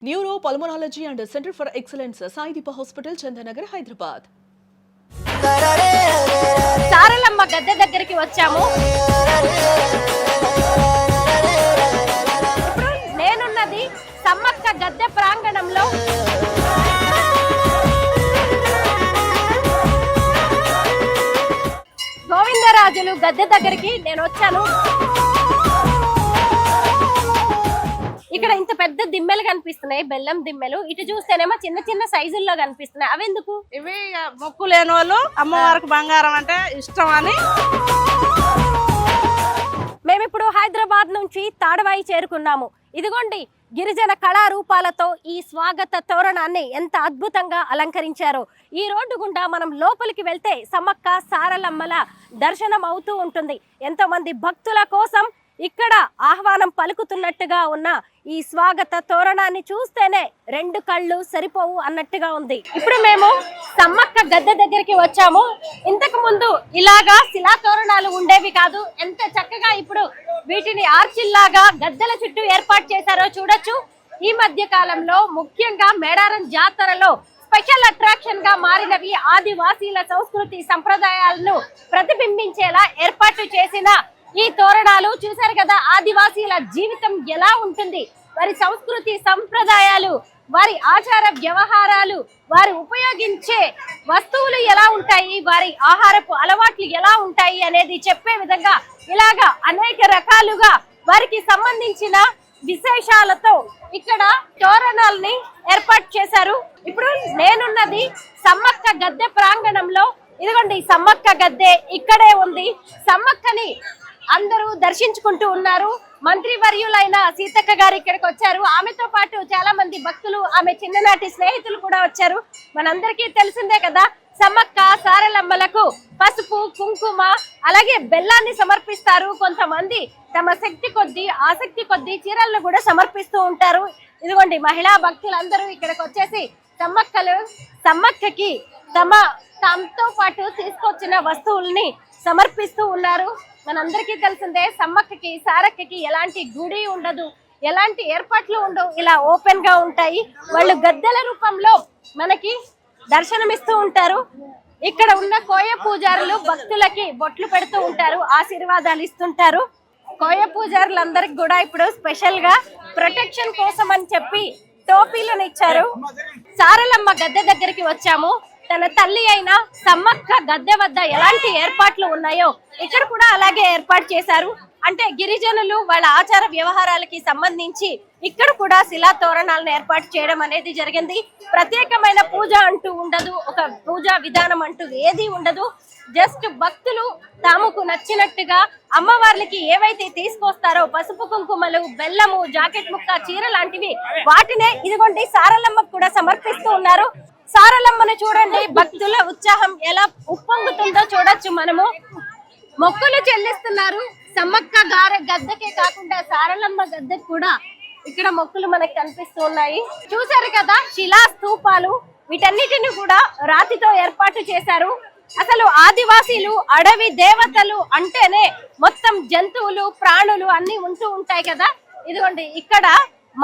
Neuro pulmonology and centre for excellence Saideepa hospital Chandanagar Hyderabad. Saralamma గద్దె దగ్గరికి వచ్చాము. ఇప్పుడు నేనున్నది సమ్మక్క గద్దె ప్రాంగణంలో. గోవిందరాజులు గద్దె దగ్గరికి నేను వచ్చాను. ఇక్కడ ఇంత పెద్ద దిమ్మెలు కనిపిస్తున్నాయి, బెల్లం దిమ్మెలు. ఇటు చూస్తేనేమో చిన్న చిన్న సైజుల్లో కనిపిస్తున్నాయి. అవెందుకు? ఇవి మొక్కు లేని వాళ్ళు అమ్మవారికి బంగారం అంటే ఇష్టం అని. మేమిప్పుడు హైదరాబాద్ నుంచి తాడవాయి చేరుకున్నాము. ఇదిగోండి, గిరిజన కళారూపాలతో ఈ స్వాగత తోరణాన్ని ఎంత అద్భుతంగా అలంకరించారో. ఈ రోడ్డు గుండా మనం లోపలికి వెళ్తే సమ్మక్క సారలమ్మల దర్శనం అవుతూ ఉంటుంది. ఎంతో మంది భక్తుల కోసం ఇక్కడ ఆహ్వానం పలుకుతున్నట్టుగా ఉన్న ఈ స్వాగత తోరణాన్ని చూస్తేనే రెండు కళ్ళు సరిపోవు అన్నట్టుగా ఉంది. ఇప్పుడు మేము సమ్మక్క గద్దె దగ్గరికి వచ్చాము. ఇంతకు ముందు ఇలాగా శిలా తోరణాలు ఉండేవి కాదు. ఎంత చక్కగా ఇప్పుడు వీటిని ఆర్చిల్లాగా గద్దెల చుట్టూ ఏర్పాటు చేశారో చూడొచ్చు. ఈ మధ్య కాలంలో ముఖ్యంగా మేడారం జాతరలో స్పెషల్ అట్రాక్షన్ గా మారినవి ఆదివాసీల సంస్కృతి సంప్రదాయాలను ప్రతిబింబించేలా ఏర్పాటు చేసిన ఈ తోరణాలు. చూశారు కదా, ఆదివాసీల జీవితం ఎలా ఉంటుంది, వారి సంస్కృతి సంప్రదాయాలు, వారి ఆచార వ్యవహారాలు, వారు ఉపయోగించే వస్తువులు ఎలా ఉంటాయి, వారి ఆహారపు అలవాట్లు ఎలా ఉంటాయి అనేది చెప్పే విధంగా ఇలాగా అనేక రకాలుగా వారికి సంబంధించిన విశేషాలతో ఇక్కడ తోరణాలని ఏర్పాటు చేశారు. ఇప్పుడు నేనున్నది సమ్మక్క గద్దె ప్రాంగణంలో. ఇదిగోండి, సమ్మక్క గద్దె ఇక్కడే ఉంది. సమ్మక్కని అందరూ దర్శించుకుంటూ ఉన్నారు. మంత్రివర్యులైన సీతక్క గారు ఇక్కడికి వచ్చారు. ఆమెతో పాటు చాలా మంది భక్తులు, ఆమె చిన్ననాటి స్నేహితులు కూడా వచ్చారు. మనందరికీ తెలిసిందే కదా, సమ్మక్క సారలమ్మలకు పసుపు కుంకుమ అలాగే బెల్లాన్ని సమర్పిస్తారు. కొంతమంది తమ శక్తి కొద్దీ ఆసక్తి కొద్దీ చీరలను కూడా సమర్పిస్తూ ఉంటారు. ఇదిగోండి, మహిళా భక్తులందరూ ఇక్కడికి వచ్చేసి సమ్మక్కకి తమతో పాటు తీసుకొచ్చిన వస్తువుల్ని సమర్పిస్తూ ఉన్నారు. మనందరికీ తెలిసిందే, సమ్మక్కకి సారక్కకి ఎలాంటి గుడి ఉండదు, ఎలాంటి ఏర్పాట్లు ఉండవు, ఇలా ఓపెన్ గా ఉంటాయి. వాళ్ళు గద్దెల రూపంలో మనకి దర్శనమిస్తూ ఉంటారు. ఇక్కడ ఉన్న కోయ పూజారులు భక్తులకి బొట్లు పెడుతూ ఉంటారు, ఆశీర్వాదాలు ఇస్తుంటారు. కోయ పూజారులందరికి కూడా ఇప్పుడు స్పెషల్ గా ప్రొటెక్షన్ కోసం అని చెప్పి టోపీలను ఇచ్చారు. సారలమ్మ గద్దె దగ్గరికి వచ్చాము. తన తల్లి అయిన సమ్మక్క గద్దె వద్ద ఎలాంటి ఏర్పాట్లు ఉన్నాయో ఇక్కడ కూడా అలాగే ఏర్పాటు చేశారు. అంటే గిరిజనులు వాళ్ళ ఆచార వ్యవహారాలకి సంబంధించి ఇక్కడ కూడా శిలా తోరణాలను ఏర్పాటు చేయడం అనేది జరిగింది. ప్రత్యేకమైన పూజ అంటూ ఉండదు, ఒక పూజా విధానం అంటూ ఏది ఉండదు. జస్ట్ భక్తులు తాముకు నచ్చినట్టుగా అమ్మవార్లకి ఏవైతే తీసుకొస్తారో పసుపు కుంకుమలు, బెల్లము, జాకెట్ ముక్క, చీర లాంటివి వాటినే ఇదిగోండి సారలమ్మకు కూడా సమర్పిస్తూ ఉన్నారు. సారలమ్మను చూడండి, భక్తుల ఉత్సాహం ఎలా ఉప్పొంగుతుందో చూడొచ్చు. మనము మొక్కులు చెల్లిస్తున్నారు. సమ్మక్క గద్దెకే కాకుండా సారలమ్మ గద్దెకి కూడా ఇక్కడ మొక్కులు మనకు కనిపిస్తూ ఉన్నాయి. చూశారు కదా, శిలా స్తూపాలు, వీటన్నిటిని కూడా రాతితో ఏర్పాటు చేశారు. అసలు ఆదివాసీలు అడవి దేవతలు అంటేనే మొత్తం జంతువులు, ప్రాణులు అన్ని ఉంటూ ఉంటాయి కదా. ఇదిగోండి, ఇక్కడ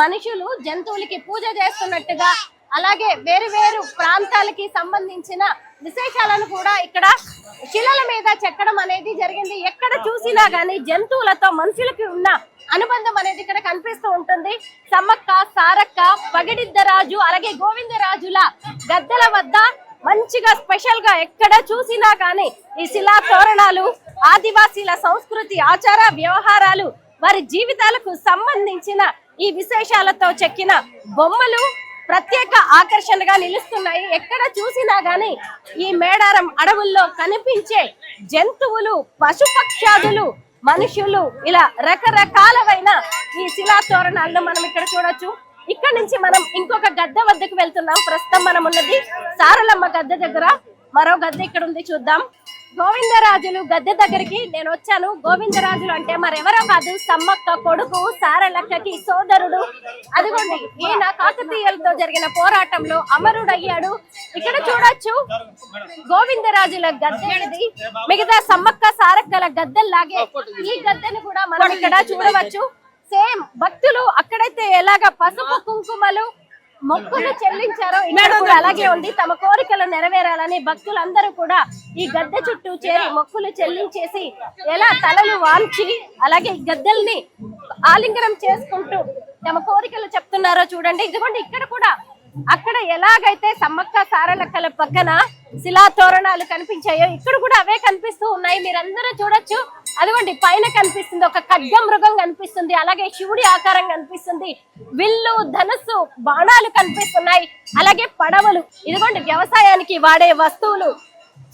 మనుషులు జంతువులకి పూజ చేస్తున్నట్టుగా, అలాగే వేరు వేరు ప్రాంతాలకి సంబంధించిన విశేషాలను కూడా ఇక్కడ శిలల మీద చెక్కడం అనేది జరిగింది. ఎక్కడ చూసినా గానీ జంతువులతో మనుషులకి ఉన్న అనుబంధం అనేది ఇక్కడ కనిపిస్తూ ఉంటుంది. సమ్మక్క, సారక్క, పగిడిద్దరాజు అలాగే గోవిందరాజుల గద్దెల వద్ద మంచిగా స్పెషల్ గా ఎక్కడ చూసినా గానీ ఈ శిలా తోరణాలు ఆదివాసీల సంస్కృతి, ఆచార వ్యవహారాలు, వారి జీవితాలకు సంబంధించిన ఈ విశేషాలతో చెక్కిన బొమ్మలు ప్రత్యేక ఆకర్షణగా నిలుస్తున్నాయి. ఎక్కడ చూసినా గానీ ఈ మేడారం అడవుల్లో కనిపించే జంతువులు, పశుపక్షాదులు, మనుషులు, ఇలా రకరకాలమైన ఈ శిలా తోరణాలను మనం ఇక్కడ చూడొచ్చు. ఇక్కడ నుంచి మనం ఇంకొక గద్దె వద్దకు వెళ్తున్నాం. ప్రస్తుతం మనం ఉన్నది సారలమ్మ గద్దె దగ్గర. మరో గద్దె ఇక్కడ ఉంది, చూద్దాం. గోవిందరాజులు గద్దె దగ్గరికి నేను వచ్చాను. గోవిందరాజులు అంటే మరెవరో కాదు, సమ్మక్క కొడుకు, సారలక్కకి సోదరుడు. అదిగోండి, ఈయన కాకతీయులతో జరిగిన పోరాటంలో అమరుడయ్యాడు. ఇక్కడ చూడొచ్చు, గోవిందరాజుల గద్దె ఇది. మిగతా సమ్మక్క సారక్కల గద్దెల్లాగే ఈ గద్దెను కూడా మనం ఇక్కడ చూడవచ్చు. సేమ్ భక్తులు అక్కడైతే ఎలాగ పసుపు కుంకుమలు మొక్కులు చెల్లించారో ఇక్కడ కూడా అలాగే ఉంది. తమ కోరికలు నెరవేరాలని భక్తులందరూ కూడా ఈ గద్దె చుట్టూ చేరి మొక్కులు చెల్లించేసి ఎలా తలలు వాల్చి అలాగే ఈ గద్దెల్ని ఆలింగనం చేసుకుంటూ తమ కోరికలు చెప్తున్నారో చూడండి. ఇదిగోండి ఇక్కడ కూడా అక్కడ ఎలాగైతే సమ్మక్క సారలక్కల పక్కన శిలా తోరణాలు కనిపించాయో ఇక్కడ కూడా అవే కనిపిస్తూ ఉన్నాయి. మీరందరూ చూడొచ్చు. అదిగోండి పైన కనిపిస్తుంది ఒక ఖడ్గ మృగం కనిపిస్తుంది, అలాగే శివుడి ఆకారం కనిపిస్తుంది, విల్లు ధనుస్సు బాణాలు కనిపిస్తున్నాయి, అలాగే పడవలు, ఇదిగోండి వ్యవసాయానికి వాడే వస్తువులు,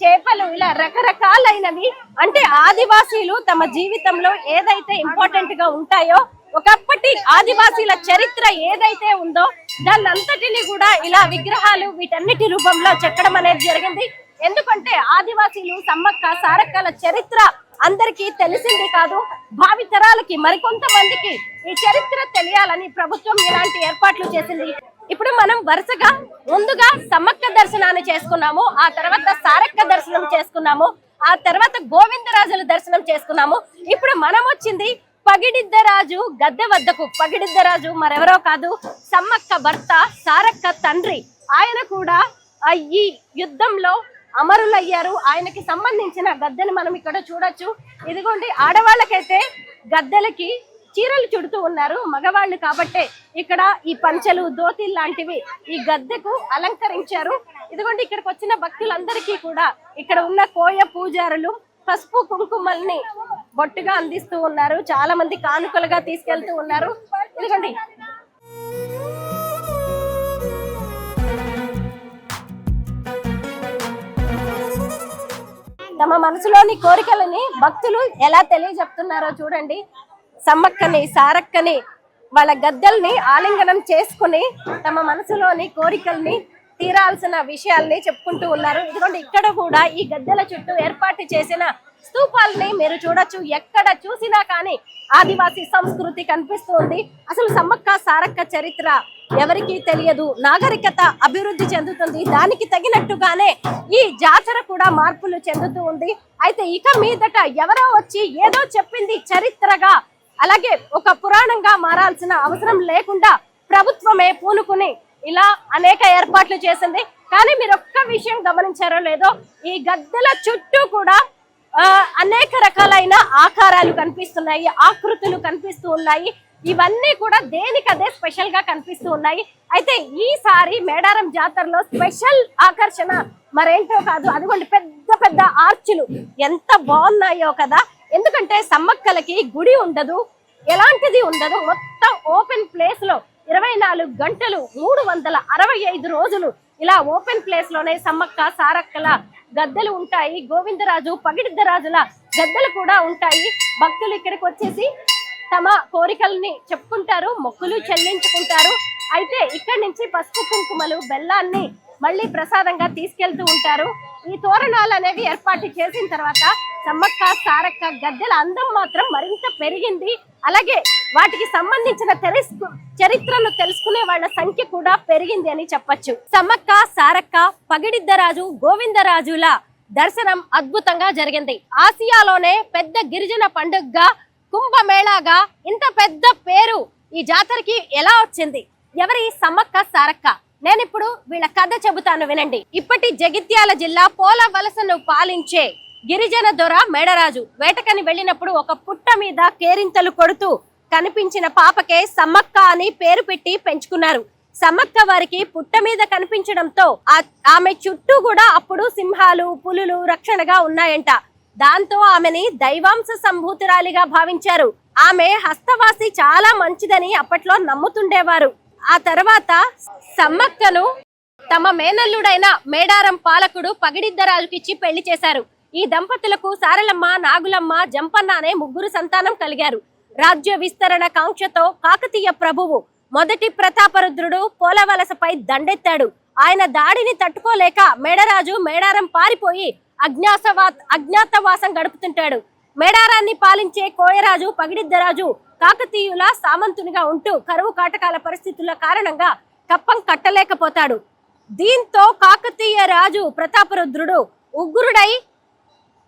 చేపలు, ఇలా రకరకాలైనవి. అంటే ఆదివాసీలు తమ జీవితంలో ఏదైతే ఇంపార్టెంట్ గా ఉంటాయో ఒకప్పటి ఆదివాసీల చరిత్ర ఏదైతే ఉందో దాన్నంతటిని కూడా ఇలా విగ్రహాలు వీటన్నిటి రూపంలో చెక్కడం అనేది జరిగింది. ఎందుకంటే ఆదివాసీలు సమ్మక్క సారక్కల చరిత్ర అందరికీ తెలిసింది కాదు, భావితరాలకి మరికొంతమందికి ఈ చరిత్ర తెలియాలని ప్రభుత్వం ఇలాంటి ఏర్పాట్లు చేసింది. ఇప్పుడు మనం వరుసగా ముందుగా సమ్మక్క దర్శనాన్ని చేసుకున్నాము, ఆ తర్వాత సారక్క దర్శనం చేసుకున్నాము, ఆ తర్వాత గోవిందరాజుల దర్శనం చేసుకున్నాము. ఇప్పుడు మనం వచ్చింది పగిడిద్దరాజు గద్దె వద్దకు. పగిడిద్దరాజు మరెవరో కాదు, సమ్మక్క భర్త సారక్క తండ్రి. ఆయన కూడా ఈ యుద్ధంలో అమరులయ్యారు. ఆయనకి సంబంధించిన గద్దెని మనం ఇక్కడ చూడొచ్చు. ఇదిగోండి ఆడవాళ్ళకైతే గద్దెలకి చీరలు చుడుతూ ఉన్నారు, మగవాళ్ళు కాబట్టే ఇక్కడ ఈ పంచలు దోతీలు లాంటివి ఈ గద్దెకు అలంకరించారు. ఇదిగోండి ఇక్కడికి వచ్చిన భక్తులందరికీ కూడా ఇక్కడ ఉన్న కోయ పూజారులు పసుపు కుంకుమల్ని బొట్టుగా అందిస్తూ ఉన్నారు, చాలా మంది కానుకలుగా తీసుకెళ్తూ ఉన్నారు. ఇదిగోండి తమ మనసులోని కోరికలని భక్తులు ఎలా తెలియజెప్తున్నారో చూడండి. సమ్మక్కని సారక్కని వాళ్ళ గద్దెల్ని ఆలింగనం చేసుకుని తమ మనసులోని కోరికల్ని తీరాల్సిన విషయాల్ని చెప్పుకుంటూ ఉన్నారు. ఇదిగోండి ఇక్కడ కూడా ఈ గద్దెల చుట్టూ ఏర్పాటు చేసిన స్తూపాలని మీరు చూడొచ్చు. ఎక్కడ చూసినా కానీ ఆదివాసీ సంస్కృతి కనిపిస్తుంది. అసలు సమ్మక్క సారక్క చరిత్ర ఎవరికీ తెలియదు, నాగరికత అభివృద్ధి చెందుతుంది, దానికి తగినట్టుగానే ఈ జాతర కూడా మార్పులు చెందుతూ ఉంది. అయితే ఇక మీదట ఎవరో వచ్చి ఏదో చెప్పింది చరిత్రగా అలాగే ఒక పురాణంగా మారాల్సిన అవసరం లేకుండా ప్రభుత్వమే పూనుకుని ఇలా అనేక ఏర్పాట్లు చేసింది. కానీ మీరు ఒక్క విషయం గమనించారో లేదో, ఈ గద్దెల చుట్టూ కూడా అనేక రకాలైన ఆకారాలు కనిపిస్తున్నాయి, ఆకృతులు కనిపిస్తూ ఉన్నాయి. ఇవన్నీ కూడా దేనికదే స్పెషల్ గా కనిపిస్తూ ఉన్నాయి. అయితే ఈసారి మేడారం జాతరలో స్పెషల్ ఆకర్షణ మరేంటో కాదు, అదిగోండి పెద్ద పెద్ద ఆర్చులు ఎంత బాగున్నాయో కదా. ఎందుకంటే సమ్మక్కలకి గుడి ఉండదు, ఎలాంటిది ఉండదు, మొత్తం ఓపెన్ ప్లేస్ లో 24 గంటలు 365 రోజులు ఇలా ఓపెన్ ప్లేస్ లోనే సమ్మక్క సారక్కల గద్దెలు ఉంటాయి. గోవిందరాజు పగిడిద్దరాజుల గద్దెలు కూడా ఉంటాయి. భక్తులు ఇక్కడికి వచ్చేసి తమ కోరికల్ని చెప్పుకుంటారు, మొక్కులు చెల్లించుకుంటారు. అయితే ఇక్కడి నుంచి పసుపు కుంకుమలు బెల్లాన్ని మళ్ళీ ప్రసాదంగా తీసుకెళ్తూ ఉంటారు. ఈ తోరణాలు అనేవి ఏర్పాటు చేసిన తర్వాత సమ్మక్క సారక్క గద్దెల అందం మాత్రం మరింత పెరిగింది. అలాగే వాటికి సంబంధించిన చరిత్రను తెలుసుకునే వాళ్ళ సంఖ్య కూడా పెరిగింది అని చెప్పొచ్చు. సమ్మక్క సారక్క పగిడిద్దరాజు గోవిందరాజుల దర్శనం అద్భుతంగా జరిగింది. ఆసియాలోనే పెద్ద గిరిజన పండుగగా కుంభమేళాగా ఇంత పెద్ద పేరు ఈ జాతరకి ఎలా వచ్చింది? ఎవరి సమ్మక్క సారక్క? నేను ఇప్పుడు వీళ్ళ కథ చెబుతాను వినండి. ఇప్పటి జగిత్యాల జిల్లా పోల వలసను పాలించే గిరిజన దొర మేడరాజు వేటకని వెళ్ళినప్పుడు ఒక పుట్ట మీద కేరింతలు కొడుతూ కనిపించిన పాపకే సమ్మక్క అని పేరు పెట్టి పెంచుకున్నారు. సమ్మక్క వారికి పుట్ట మీద కనిపించడంతో ఆమె చుట్టూ కూడా అప్పుడు సింహాలు పులులు రక్షణగా ఉన్నాయంట. దాంతో ఆమెని దైవాంశ సంభూతురాలిగా భావించారు. ఆమె హస్తవాసి చాలా మంచిదని అప్పట్లో నమ్ముతుండేవారు. ఆ తర్వాత సమ్మక్కను తమ మేనల్లుడైన మేడారం పాలకుడు పగిడిద్దరాజుకిచ్చి పెళ్లి చేశారు. ఈ దంపతులకు సారలమ్మ, నాగులమ్మ, జంపన్న అనే 3 సంతానం కలిగారు. రాజ్య విస్తరణ కాంక్షతో కాకతీయ ప్రభువు మొదటి ప్రతాపరుద్రుడు పోలవలసపై దండెత్తాడు. ఆయన దాడిని తట్టుకోలేక మేడరాజు మేడారం పారిపోయి అజ్ఞాతవాసం గడుపుతుంటాడు. మేడారాన్ని పాలించే కోయరాజు పగిడిద్దరాజు కాకతీయుల సామంతునిగా ఉంటూ కరువు కాటకాల పరిస్థితుల కారణంగా కప్పం కట్టలేకపోతాడు. దీంతో కాకతీయ రాజు ప్రతాపరుద్రుడు ఉగ్రుడై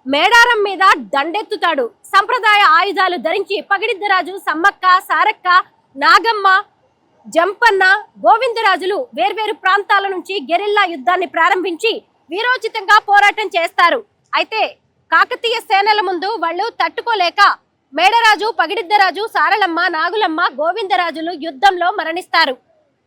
మేడారం మీద దండెత్తుతాడు. సంప్రదాయ ఆయుధాలు ధరించి పగిడిద్దరాజు సమ్మక్క, సారక్క, నాగమ్మ, జంపన్న, గోవిందరాజులు వేర్వేరు ప్రాంతాల నుంచి గెరిల్లా యుద్ధాన్ని ప్రారంభించి వీరోచితంగా పోరాటం చేస్తారు. అయితే కాకతీయ సేనల ముందు వాళ్ళు తట్టుకోలేక మేడరాజు, పగిడిద్దరాజు, సారలమ్మ, నాగులమ్మ, గోవిందరాజులు యుద్ధంలో మరణిస్తారు.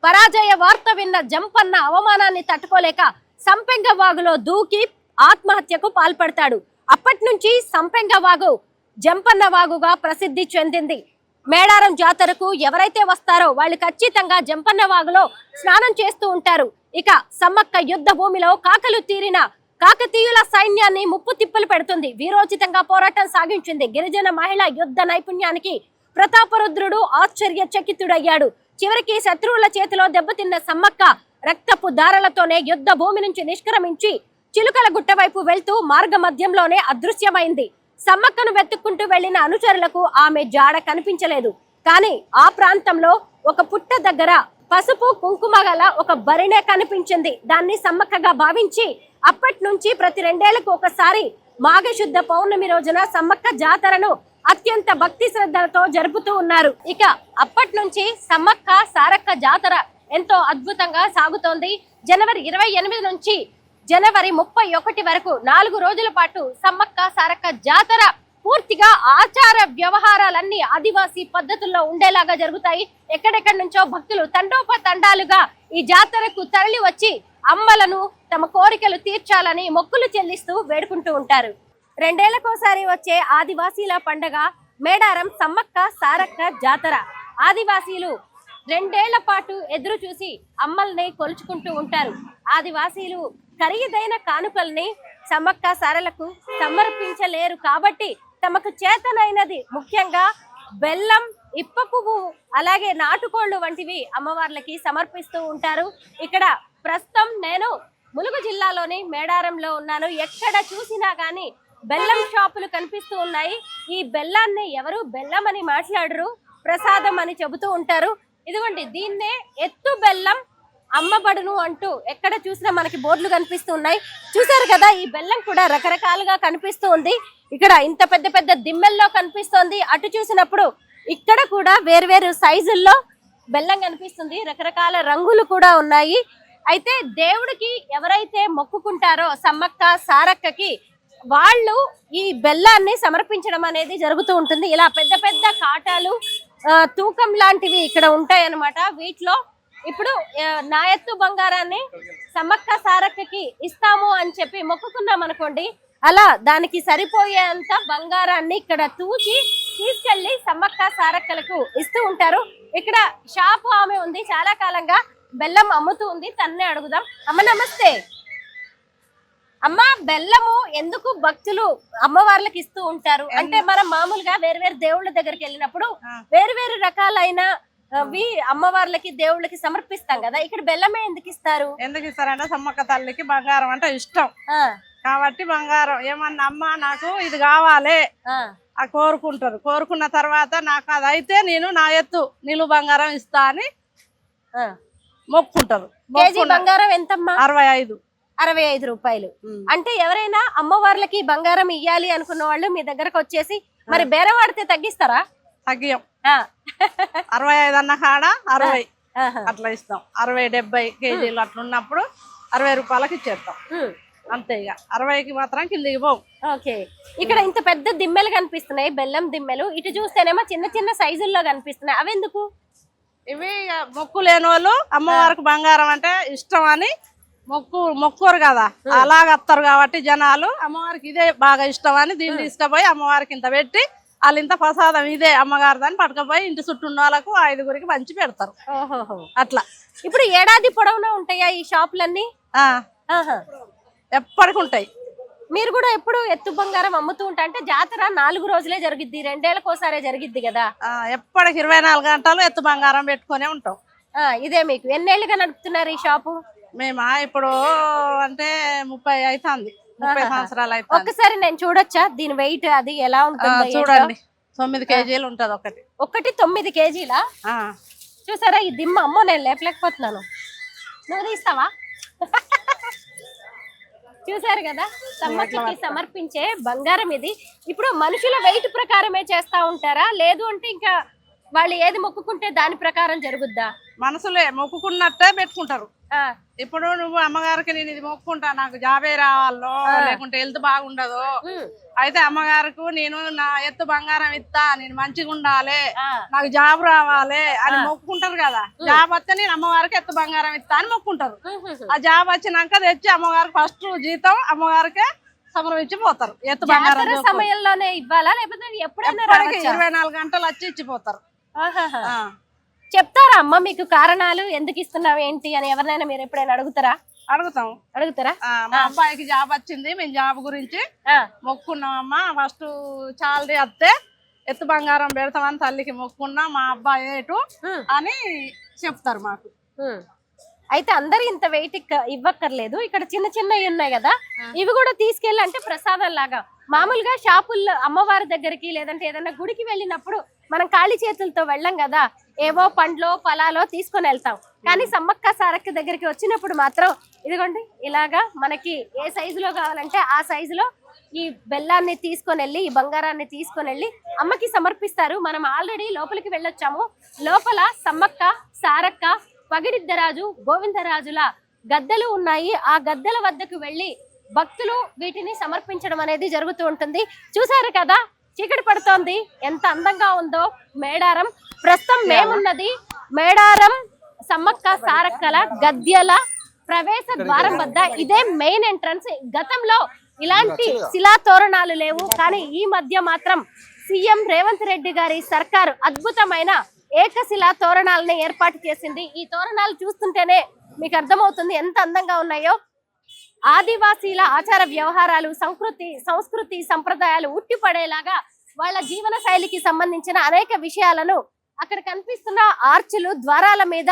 పరాజయ వార్త విన్న జంపన్న అవమానాన్ని తట్టుకోలేక సంపెంగ వాగులో దూకి ఆత్మహత్యకు పాల్పడతాడు. అప్పటి నుంచి సంపెంగ వాగు జంపన్న వాగుగా ప్రసిద్ధి చెందింది. మేడారం జాతరకు ఎవరైతే వస్తారో వాళ్ళు ఖచ్చితంగా జంపన్న వాగులో స్నానం చేస్తూ ఉంటారు. ఇక సమ్మక్క యుద్ధ భూమిలో కాకలు తీరిన కాకతీయుల సైన్యాన్ని ముప్పు తిప్పలు పెడుతుంది. వీరోచితంగా పోరాటం సాగించింది. గిరిజన మహిళ యుద్ధ నైపుణ్యానికి ప్రతాపరుద్రుడు ఆశ్చర్యచకితుడయ్యాడు. చివరికి శత్రువుల చేతిలో దెబ్బతిన్న సమ్మక్క రక్తపు దారలతోనే యుద్ధ భూమి నుంచి నిష్క్రమించి చిలుకల గుట్ట వైపు వెళ్తూ మార్గ మధ్యంలోనే అదృశ్యమైంది. సమ్మక్కను వెతుక్కుంటూ వెళ్లిన అనుచరులకు ఆమె జాడ కనిపించలేదు. కానీ ఆ ప్రాంతంలో ఒక పుట్ట దగ్గర పసుపు కుంకుమ గల ఒక బరిణె కనిపించింది. దాన్ని సమ్మక్కగా భావించి అప్పటి నుంచి ప్రతి 2 ఏళ్లకు ఒకసారి మాఘశుద్ధ పౌర్ణమి రోజున సమ్మక్క జాతరను అత్యంత భక్తి శ్రద్ధలతో జరుపుతూ ఉన్నారు. ఇక అప్పటి నుంచి సమ్మక్క సారక్క జాతర ఎంతో అద్భుతంగా సాగుతోంది. జనవరి 28 నుంచి జనవరి 31 వరకు 4 రోజుల పాటు సమ్మక్క సారక్క జాతర పూర్తిగా ఆచార వ్యవహారాలన్నీ ఆదివాసీ పద్ధతుల్లో ఉండేలాగా జరుగుతాయి. ఎక్కడెక్కడి నుంచో భక్తులు తండోపతండాలుగా ఈ జాతరకు తరలి వచ్చి అమ్మలను తమ కోరికలు తీర్చాలని మొక్కులు చెల్లిస్తూ వేడుకుంటూ ఉంటారు. 2 ఏళ్లకోసారి వచ్చే ఆదివాసీల పండగ మేడారం సమ్మక్క సారక్క జాతర. ఆదివాసీలు 2 ఏళ్ల పాటు ఎదురు చూసి అమ్మల్ని కొలుచుకుంటూ ఉంటారు. ఆదివాసీలు ఖరీదైన కానుకల్ని సమ్మక్క సారలకు సమర్పించలేరు కాబట్టి తమకు చేతనైనది ముఖ్యంగా బెల్లం, ఇప్ప పువ్వు, అలాగే నాటుకోళ్లు వంటివి అమ్మవార్లకి సమర్పిస్తూ ఉంటారు. ఇక్కడ ప్రస్తుతం నేను ములుగు జిల్లాలోని మేడారంలో ఉన్నాను. ఎక్కడ చూసినా కానీ బెల్లం షాపులు కనిపిస్తూ ఉన్నాయి. ఈ బెల్లాన్ని ఎవరు బెల్లం అని మాట్లాడరు, ప్రసాదం అని చెబుతూ ఉంటారు. ఇదిగోండి, దీన్నే ఎత్తు బెల్లం అమ్మబడును అంటూ ఎక్కడ చూసినా మనకి బోర్డులు కనిపిస్తూ ఉన్నాయి. చూసారు కదా, ఈ బెల్లం కూడా రకరకాలుగా కనిపిస్తూ ఉంది. ఇక్కడ ఇంత పెద్ద పెద్ద దిమ్మెల్లో కనిపిస్తోంది. అటు చూసినప్పుడు ఇక్కడ కూడా వేర్వేరు సైజుల్లో బెల్లం కనిపిస్తుంది. రకరకాల రంగులు కూడా ఉన్నాయి. అయితే దేవుడికి ఎవరైతే మొక్కుకుంటారో సమ్మక్క సారక్కకి వాళ్ళు ఈ బెల్లాన్ని సమర్పించడం అనేది జరుగుతూ ఉంటుంది. ఇలా పెద్ద పెద్ద కాటాలు, తూకం లాంటివి ఇక్కడ ఉంటాయి అన్నమాట. వీటిలో ఇప్పుడు నా ఎత్తు బంగారాన్ని సమ్మక్క సారక్కకి ఇస్తాము అని చెప్పి మొక్కుకున్నాం అనుకోండి, అలా దానికి సరిపోయేంత బంగారాన్ని ఇక్కడ తూచి తీసుకెళ్లి సమ్మక్క సారక్కలకు ఇస్తూ ఉంటారు. ఇక్కడ షాపు ఆమె ఉంది, చాలా కాలంగా బెల్లం అమ్ముతూ ఉంది. తన్నే అడుగుదాం. అమ్మ నమస్తే. అమ్మ, బెల్లము ఎందుకు భక్తులు అమ్మవార్లకు ఇస్తూ ఉంటారు అంటే, మనం మామూలుగా వేరు దేవుళ్ళ దగ్గరికి వెళ్ళినప్పుడు వేరు రకాలైన అమ్మవార్లకి దేవుళ్ళకి సమర్పిస్తాం కదా, ఇక్కడ బెల్లమే ఎందుకు ఇస్తారు? ఎందుకు ఇస్తారంటే సమ్మక్క తల్లికి బంగారం అంటే ఇష్టం కాబట్టి బంగారం ఏమన్నా అమ్మ నాకు ఇది కావాలి ఆ కోరుకుంటారు. కోరుకున్న తర్వాత నాకు అది అయితే నేను నా ఎత్తు నిలువు బంగారం ఇస్తా అని మొక్కుంటారు. కేజీ బంగారం ఎంతమ్మా? 65 రూపాయలు. అంటే ఎవరైనా అమ్మవార్లకి బంగారం ఇయ్యాలి అనుకున్న వాళ్ళు మీ దగ్గరకు వచ్చేసి మరి బేరం వాడితే తగ్గిస్తారా? తగ్గియం. 65 అన్న కాడ 60 అట్లా ఇస్తాం. 60-70 కేజీలు అట్లా ఉన్నప్పుడు 60 రూపాయలకి ఇచ్చేస్తాం అంతే. ఇక 60కి మాత్రం కిందికి పోం. ఓకే. ఇక్కడ ఇంత పెద్ద దిమ్మెలు కనిపిస్తున్నాయి, బెల్లం దిమ్మెలు. ఇటు చూస్తేనేమో చిన్న చిన్న సైజుల్లో కనిపిస్తున్నాయి. అవి ఎందుకు? ఇవి మొక్కు లేని వాళ్ళు అమ్మవారికి బంగారం అంటే ఇష్టం అని మొక్కురు కదా, అలాగత్తారు కాబట్టి జనాలు అమ్మవారికి ఇదే బాగా ఇష్టం అని దీన్ని తీసుకుపోయి అమ్మవారికి ఇంత పెట్టి వాళ్ళు ఇంత ప్రసాదం ఇదే అమ్మగారు దాన్ని పట్టుకపోయి ఇంటి చుట్టూ ఉన్న వాళ్ళకు 5గురికి పంచి పెడతారు. అట్లా ఇప్పుడు ఏడాది పొడవునా ఉంటాయా ఈ షాపులన్నీ? ఎప్పటికి ఉంటాయి. మీరు కూడా ఎప్పుడు ఎత్తు బంగారం అమ్ముతూ ఉంటా అంటే జాతర 4 రోజులే జరిగిద్ది, 2 ఏళ్లకోసారే జరిగిద్ది కదా? ఎప్పటికి 24 గంటలు ఎత్తు బంగారం పెట్టుకునే ఉంటాం. ఇదే మీకు ఎన్నేళ్లుగా నడుపుతున్నారు ఈ షాపు? మేమా ఇప్పుడు అంటే 30 అవుతుంది, 30 సంవత్సరాలు అయితే. ఒక్కసారి నేను చూడొచ్చా దీని వెయిట్ అది ఎలా ఉంటుంది? చూడండి, 9 కేజీలు ఉంటది. ఒకటి 9 కేజీలా? చూసారా ఈ దిమ్మ? అమ్మో, నేను లేపలేకపోతున్నాను. నువ్వు తీస్తావా? చూసారు కదా, సమ్మక్కకి సమర్పించే బంగారం ఇది. ఇప్పుడు మనుషుల వెయిట్ ప్రకారమే చేస్తా ఉంటారా, లేదు అంటే ఇంకా వాళ్ళు ఏది మొక్కుకుంటే దాని ప్రకారం జరుగుద్దా? మనసులే మొక్కుకున్నట్టే పెట్టుకుంటారు. ఆ, ఇప్పుడు నువ్వు అమ్మగారికి నేను ఇది మొక్కుకుంటా, నాకు జాబే రావాలో లేకుంటే హెల్త్ బాగుండదు, ఉమ్, అయితే అమ్మగారికి నేను నా ఎత్తు బంగారం ఇస్తా, నేను మంచిగా ఉండాలి, ఆ, నాకు జాబ్ రావాలి అని మొక్కుకుంటారు కదా. జాబ్ వస్తే నేను అమ్మగారికి ఎత్తు బంగారం ఇస్తా అని మొక్కుంటారు. ఆ జాబ్ వచ్చినాక తెచ్చి అమ్మగారికి ఫస్ట్ జీతం అమ్మగారికే సమర్పించి పోతారు. ఎత్తు బంగారం జాతర సమయంలోనే ఇవ్వాలా లేకపోతే ఎప్పుడైనా ఎప్పటికీ రావచ్చా? 24 గంటలు వచ్చి ఇచ్చిపోతారు. ఆహాహా. ఆ. చెప్తారా అమ్మ మీకు కారణాలు ఎందుకు ఇస్తున్నావు ఏంటి అని ఎవరినైనా మీరు ఎప్పుడైనా అడుగుతారా? అడుగుతాం. మా అబ్బాయికి జాబ్ వచ్చింది, మేము జాబ్ గురించి ఆ, మొక్కున్నామమ్మా, ఫస్ట్ చాలరీ వస్తే ఎత్తు బంగారం పెడతామని తల్లికి మొక్కున్నా, మా అబ్బాయి ఏటు ఉమ్, అని చెప్తారు మాకు. ఉమ్. అయితే అందరు ఇంత వెయిట్ ఇవ్వక్కర్లేదు, ఇక్కడ చిన్న చిన్నవి ఉన్నాయి కదా, ఇవి కూడా తీసుకెళ్ళి అంటే ప్రసాదం లాగా మామూలుగా షాపుల్లో అమ్మవారి దగ్గరికి లేదంటే ఏదైనా గుడికి వెళ్ళినప్పుడు మనం ఖాళీ చేతులతో వెళ్ళం కదా, ఏవో పండ్లో ఫలాలో తీసుకొని వెళ్తాం. కానీ సమ్మక్క సారక్క దగ్గరికి వచ్చినప్పుడు మాత్రం ఇదిగోండి ఇలాగా మనకి ఏ సైజులో కావాలంటే ఆ సైజులో ఈ బెల్లాన్ని తీసుకొని వెళ్ళి, ఈ బంగారాన్ని తీసుకొని వెళ్ళి అమ్మకి సమర్పిస్తారు. మనం ఆల్రెడీ లోపలికి వెళ్ళొచ్చాము. లోపల సమ్మక్క సారక్క పగిడిద్దరాజు గోవిందరాజుల గద్దెలు ఉన్నాయి. ఆ గద్దెల వద్దకు వెళ్ళి భక్తులు వీటిని సమర్పించడం అనేది జరుగుతూ ఉంటుంది. చూసారు కదా, చీకటి పడుతోంది, ఎంత అందంగా ఉందో మేడారం. ప్రస్తుతం మేమున్నది మేడారం సమ్మక్క సారక్కల గద్దెల ప్రవేశ ద్వారం వద్ద. ఇదే మెయిన్ ఎంట్రన్స్. గతంలో ఇలాంటి శిలా తోరణాలు లేవు, కానీ ఈ మధ్య మాత్రం సీఎం రేవంత్ రెడ్డి గారి సర్కారు అద్భుతమైన ఏకశిలా తోరణాలను ఏర్పాటు చేసింది. ఈ తోరణాలు చూస్తుంటేనే మీకు అర్థమవుతుంది ఎంత అందంగా ఉన్నాయో. ఆదివాసీల ఆచార వ్యవహారాలు, సంస్కృతి సంప్రదాయాలు ఉట్టిపడేలాగా వాళ్ళ జీవన శైలికి సంబంధించిన అనేక విషయాలను అక్కడ కనిపిస్తున్న ఆర్చులు, ద్వారాల మీద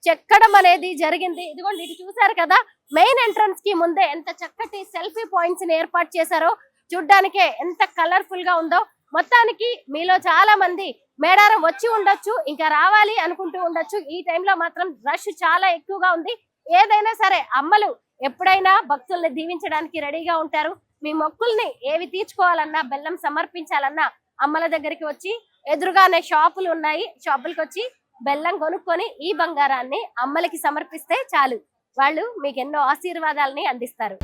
చెక్కడం అనేది జరిగింది. ఇదిగోండి ఇటు చూసారు కదా, మెయిన్ ఎంట్రన్స్ కి ముందే ఎంత చక్కటి సెల్ఫీ పాయింట్స్ ని ఏర్పాటు చేశారో, చూడ్డానికే ఎంత కలర్ఫుల్ గా ఉందో. మొత్తానికి మీలో చాలా మంది మేడారం వచ్చి ఉండొచ్చు, ఇంకా రావాలి అనుకుంటూ ఉండొచ్చు. ఈ టైంలో మాత్రం రష్ చాలా ఎక్కువగా ఉంది. ఏదైనా సరే అమ్మలు ఎప్పుడైనా భక్తుల్ని దీవించడానికి రెడీగా ఉంటారు. మీ మొక్కుల్ని ఏవి తీర్చుకోవాలన్నా, బెల్లం సమర్పించాలన్నా అమ్మల దగ్గరికి వచ్చి, ఎదురుగానే షాపులు ఉన్నాయి, షాపులకు వచ్చి బెల్లం కొనుక్కొని ఈ బంగారాన్ని అమ్మలకి సమర్పిస్తే చాలు, వాళ్ళు మీకు ఎన్నో ఆశీర్వాదాలని అందిస్తారు.